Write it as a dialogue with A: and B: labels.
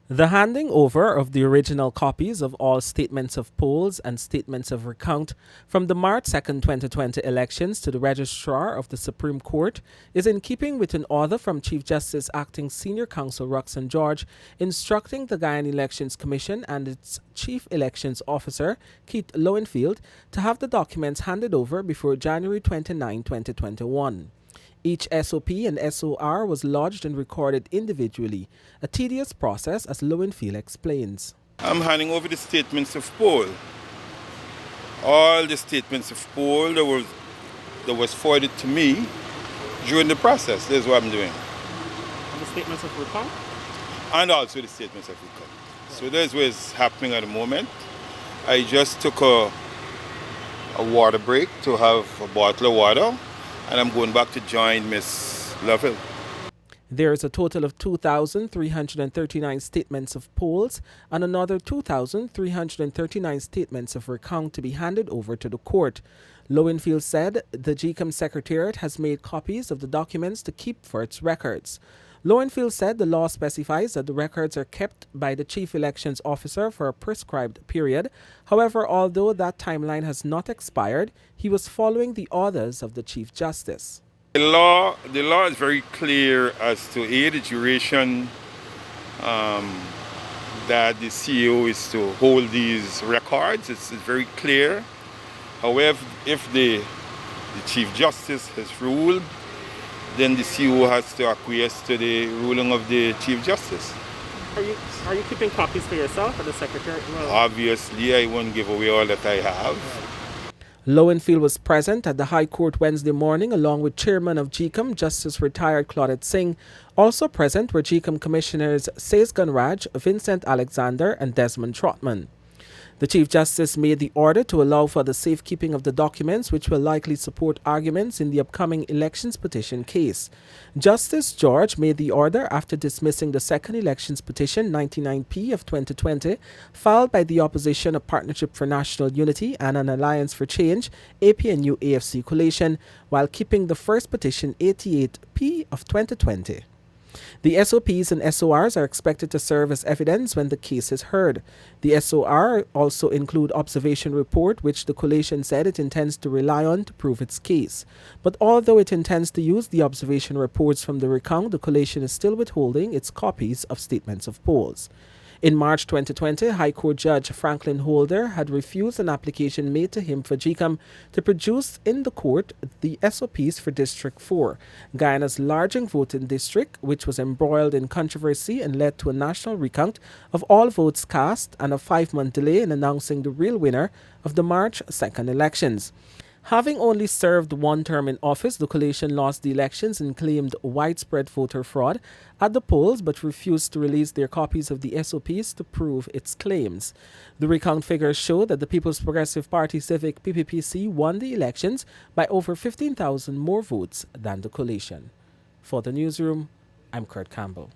A: The handing over of the original copies of all statements of polls and statements of recount from the March 2, 2020 elections to the Registrar of the Supreme Court is in keeping with an order from Chief Justice Acting Senior Counsel Roxanne George instructing the Guyana Elections Commission and its Chief Elections Officer, Keith Lowenfield, to have the documents handed over before January 29, 2021. Each SOP and SOR was lodged and recorded individually, a tedious process as Lowenfield explains.
B: I'm handing over the statements of poll. All the statements of poll that was forwarded to me during the process. This is what I'm doing.
A: And the statements of recount?
B: And also the statements of recount. So that's what's happening at the moment. I just took a water break to have a bottle of water, and I'm going back to join Miss Lovell.
A: There is a total of 2,339 statements of polls and another 2,339 statements of recount to be handed over to the court. Lowenfield said the GECOM Secretariat has made copies of the documents to keep for its records. Lowenfield said the law specifies that the records are kept by the Chief Elections Officer for a prescribed period. However, although that timeline has not expired, he was following the orders of the Chief Justice.
B: The law is very clear as to the duration that the CEO is to hold these records. It's very clear. However, if the Chief Justice has ruled, then the CEO has to acquiesce to the ruling of the Chief Justice.
A: Are you keeping copies for yourself or the Secretary? Well,
B: obviously, I won't give away all that I have.
A: Lowenfield was present at the High Court Wednesday morning along with Chairman of GECOM, Justice Retired Claudette Singh. Also present were GECOM Commissioners Says Gunraj, Vincent Alexander and Desmond Trotman. The Chief Justice made the order to allow for the safekeeping of the documents, which will likely support arguments in the upcoming elections petition case. Justice George made the order after dismissing the second elections petition 99P of 2020, filed by the opposition, a Partnership for National Unity and an Alliance for Change, APNU-AFC coalition, while keeping the first petition 88P of 2020. The SOPs and SORs are expected to serve as evidence when the case is heard. The SOR also include observation report, which the coalition said it intends to rely on to prove its case. But although it intends to use the observation reports from the recount, the coalition is still withholding its copies of statements of polls. In March 2020, High Court Judge Franklin Holder had refused an application made to him for GECOM to produce in the court the SOPs for District 4, Guyana's largest voting district, which was embroiled in controversy and led to a national recount of all votes cast and a 5-month delay in announcing the real winner of the March 2nd elections. Having only served one term in office, the coalition lost the elections and claimed widespread voter fraud at the polls but refused to release their copies of the SOPs to prove its claims. The recount figures show that the People's Progressive Party Civic PPPC won the elections by over 15,000 more votes than the coalition. For the newsroom, I'm Kurt Campbell.